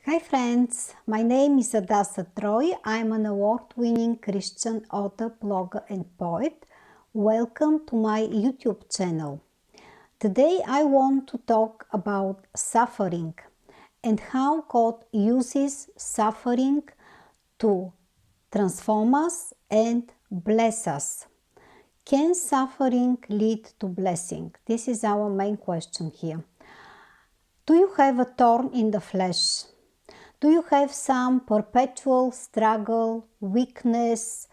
Hi friends, my name is HADASSAH TREU. I'm an award-winning Christian author, blogger and poet. Welcome to my YouTube channel. Today I want to talk about suffering and how God uses suffering to transform us and bless us. Can suffering lead to blessing? This is our main question here. Do you have a thorn in the flesh? Do you have some perpetual struggle, weakness,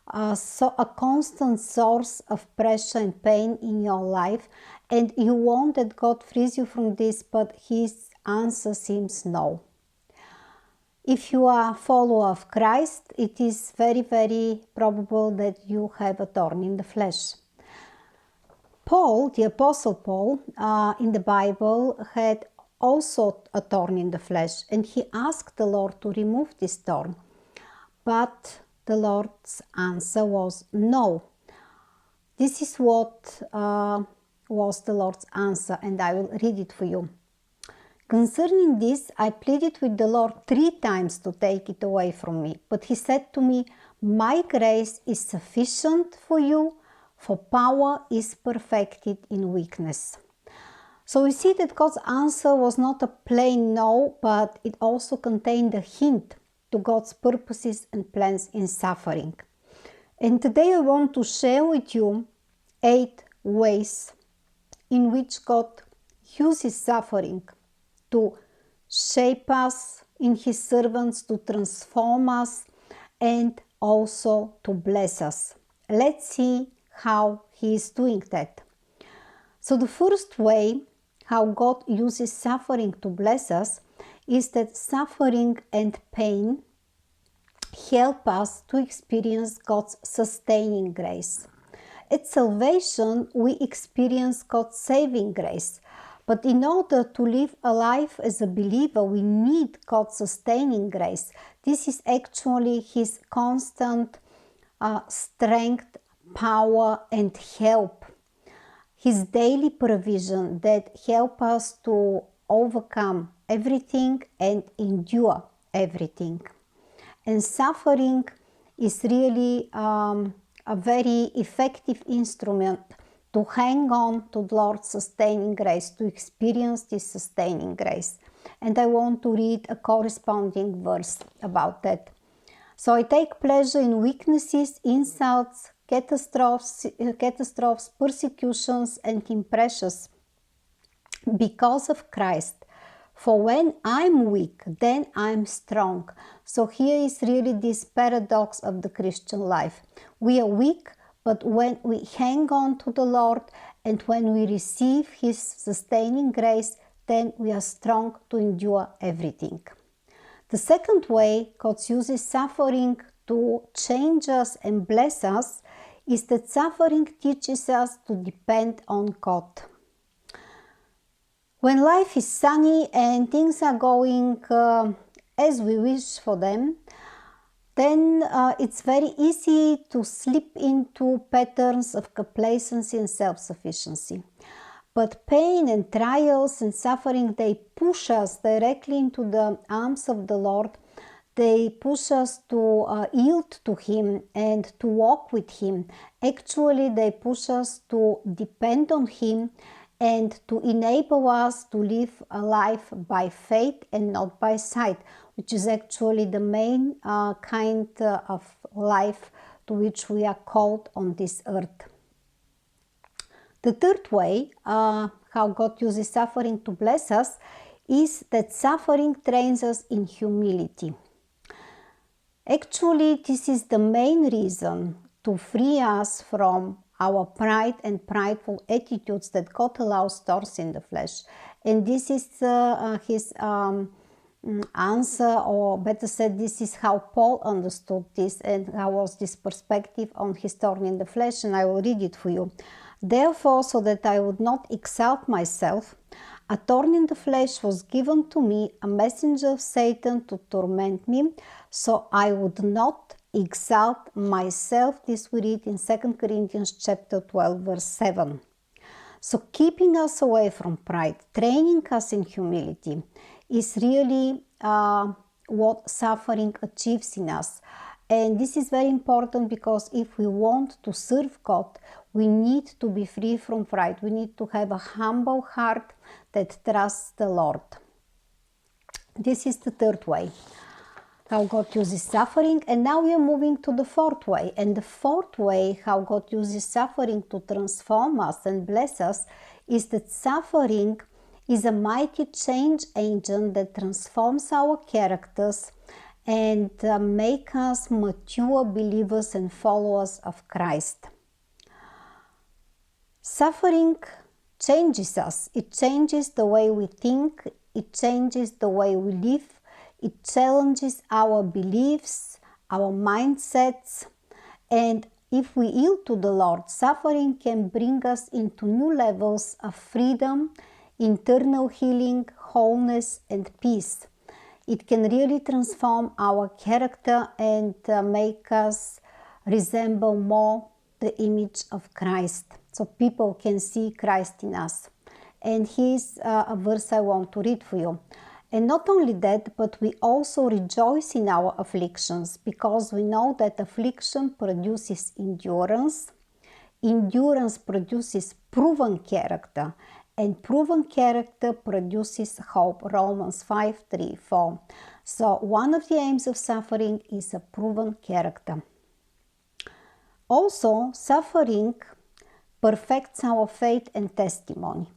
a constant source of pressure and pain in your life, and you want that God frees you from this, but His answer seems no? If you are a follower of Christ, it is very, very probable that you have a thorn in the flesh. Paul, the Apostle Paul, in the Bible had also a thorn in the flesh, and he asked the Lord to remove this thorn, but the Lord's answer was no. This is what was the Lord's answer, and I will read it for you. Concerning this, I pleaded with the Lord 3 times to take it away from me, but He said to me, "My grace is sufficient for you, for power is perfected in weakness." So we see that God's answer was not a plain no, but it also contained a hint to God's purposes and plans in suffering. And today I want to share with you 8 ways in which God uses suffering to shape us in His servants, to transform us, and also to bless us. Let's see how He is doing that. So the first way how God uses suffering to bless us is that suffering and pain help us to experience God's sustaining grace. At salvation, we experience God's saving grace. But in order to live a life as a believer, we need God's sustaining grace. This is actually His constant strength, power, and help. His daily provision that help us to overcome everything and endure everything. And suffering is really a very effective instrument to hang on to the Lord's sustaining grace, to experience this sustaining grace. And I want to read a corresponding verse about that. So I take pleasure in weaknesses, insults, catastrophes, persecutions, and impressions because of Christ. For when I'm weak, then I'm strong. So here is really this paradox of the Christian life. We are weak, but when we hang on to the Lord and when we receive His sustaining grace, then we are strong to endure everything. The second way God uses suffering to change us and bless us is that suffering teaches us to depend on God. When life is sunny and things are going as we wish for them, then it's very easy to slip into patterns of complacency and self-sufficiency. But pain and trials and suffering, they push us directly into the arms of the Lord. They push us to yield to Him and to walk with Him. Actually, they push us to depend on Him and to enable us to live a life by faith and not by sight, which is actually the main kind of life to which we are called on this earth. The third way how God uses suffering to bless us is that suffering trains us in humility. Actually, this is the main reason to free us from our pride and prideful attitudes that God allows thorns in the flesh. And this is His answer, or better said, this is how Paul understood this and how was this perspective on his thorn in the flesh, and I will read it for you. Therefore, so that I would not exalt myself, a thorn in the flesh was given to me, a messenger of Satan to torment me, so I would not exalt myself. This we read in 2 Corinthians chapter 12, verse 7. So keeping us away from pride, training us in humility, is really what suffering achieves in us. And this is very important because if we want to serve God, we need to be free from pride. We need to have a humble heart that trusts the Lord. This is the third way how God uses suffering. And now we are moving to the fourth way. And the fourth way how God uses suffering to transform us and bless us is that suffering is a mighty change agent that transforms our characters and make us mature believers and followers of Christ. Suffering changes us. It changes the way we think. It changes the way we live. It challenges our beliefs, our mindsets. And if we yield to the Lord, suffering can bring us into new levels of freedom, internal healing, wholeness, and peace. It can really transform our character and make us resemble more the image of Christ, so people can see Christ in us. And here's a verse I want to read for you. And not only that, but we also rejoice in our afflictions, because we know that affliction produces endurance. Endurance produces proven character, and proven character produces hope. Romans 5:3-4. So one of the aims of suffering is a proven character. Also, suffering perfects our faith and testimony.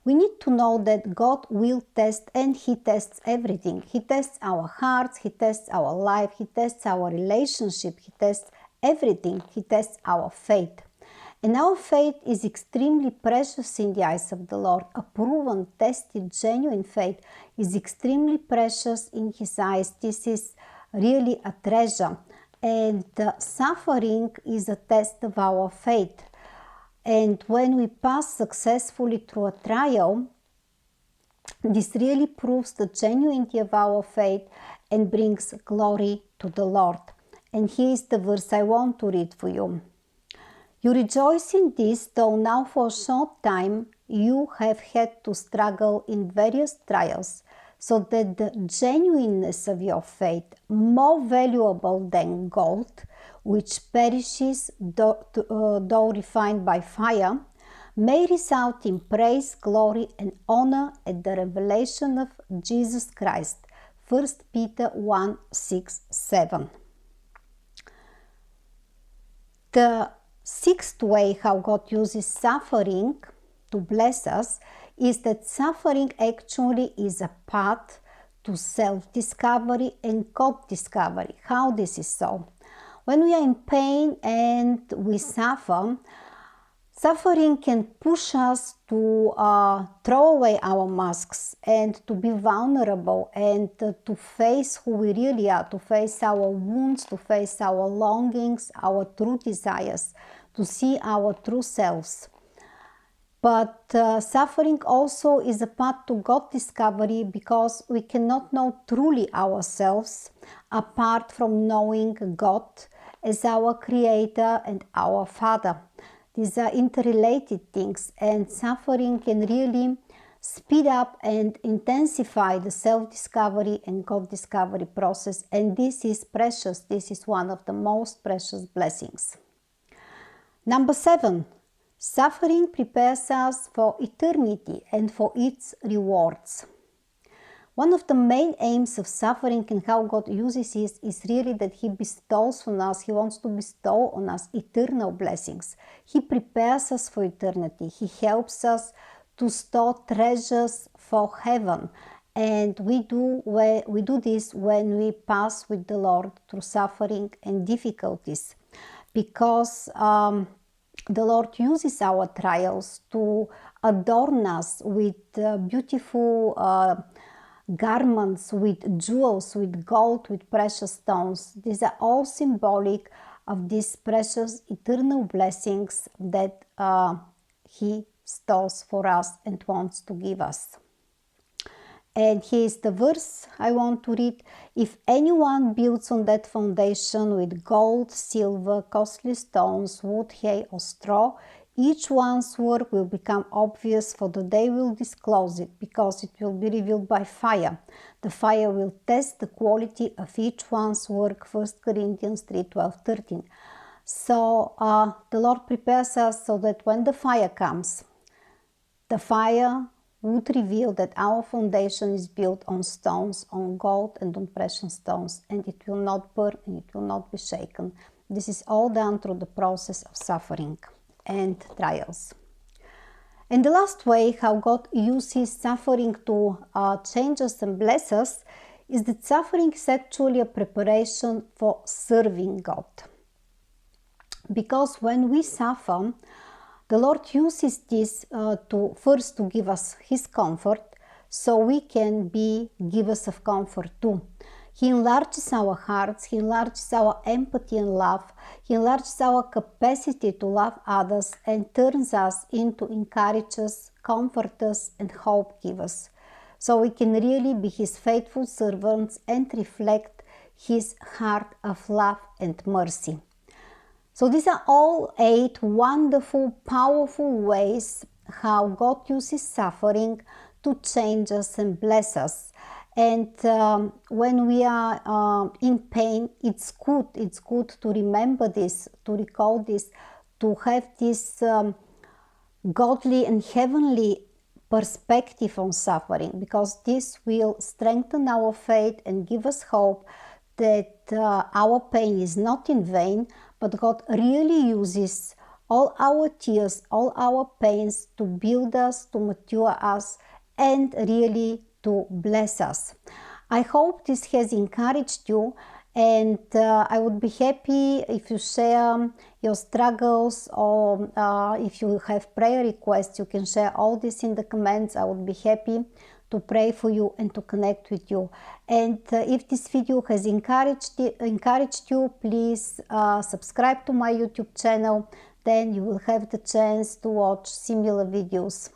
We need to know that God will test, and He tests everything. He tests our hearts, He tests our life, He tests our relationship, He tests everything. He tests our faith. And our faith is extremely precious in the eyes of the Lord. A proven, tested, genuine faith is extremely precious in His eyes. This is really a treasure. And suffering is a test of our faith. And when we pass successfully through a trial, this really proves the genuinity of our faith and brings glory to the Lord. And here is the verse I want to read for you. You rejoice in this, though now for a short time you have had to struggle in various trials, so that the genuineness of your faith, more valuable than gold, which perishes though refined by fire, may result in praise, glory, and honor at the revelation of Jesus Christ. 1 Peter 1:6-7. The sixth way how God uses suffering to bless us is that suffering actually is a path to self-discovery and God-discovery. How this is so? When we are in pain and we suffer, suffering can push us to throw away our masks and to be vulnerable and to face who we really are, to face our wounds, to face our longings, our true desires, to see our true selves. But suffering also is a path to God discovery, because we cannot know truly ourselves apart from knowing God as our Creator and our Father. These are interrelated things, and suffering can really speed up and intensify the self-discovery and God-discovery process. And this is precious. This is one of the most precious blessings. Number 7. Suffering prepares us for eternity and for its rewards. One of the main aims of suffering and how God uses it is really that He bestows on us, He wants to bestow on us eternal blessings. He prepares us for eternity. He helps us to store treasures for heaven. And we do this when we pass with the Lord through suffering and difficulties. Because the Lord uses our trials to adorn us with beautiful garments, with jewels, with gold, with precious stones. These are all symbolic of these precious eternal blessings that He stores for us and wants to give us. And here is the verse I want to read. If anyone builds on that foundation with gold, silver, costly stones, wood, hay, or straw, each one's work will become obvious, for the day will disclose it, because it will be revealed by fire. The fire will test the quality of each one's work, 1 Corinthians 3, 12, 13. So the Lord prepares us so that when the fire comes, the fire would reveal that our foundation is built on stones, on gold and on precious stones, and it will not burn and it will not be shaken. This is all done through the process of suffering and trials. And the last way how God uses suffering to change us and bless us is that suffering is actually a preparation for serving God. Because when we suffer, the Lord uses this to give us His comfort, so we can be givers of comfort too. He enlarges our hearts, He enlarges our empathy and love, He enlarges our capacity to love others and turns us into encouragers, comforters and hope givers. So we can really be His faithful servants and reflect His heart of love and mercy. So these are all 8 wonderful, powerful ways how God uses suffering to change us and bless us. And when we are in pain, it's good to remember this, to recall this, to have this godly and heavenly perspective on suffering, because this will strengthen our faith and give us hope that our pain is not in vain, but God really uses all our tears, all our pains to build us, to mature us, and really to bless us. I hope this has encouraged you, and I would be happy if you share your struggles, or if you have prayer requests, you can share all this in the comments. I would be happy to pray for you and to connect with you. And if this video has encouraged you, please subscribe to my YouTube channel. Then you will have the chance to watch similar videos.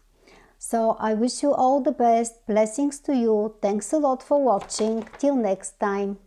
So I wish you all the best. Blessings to you. Thanks a lot for watching. Till next time.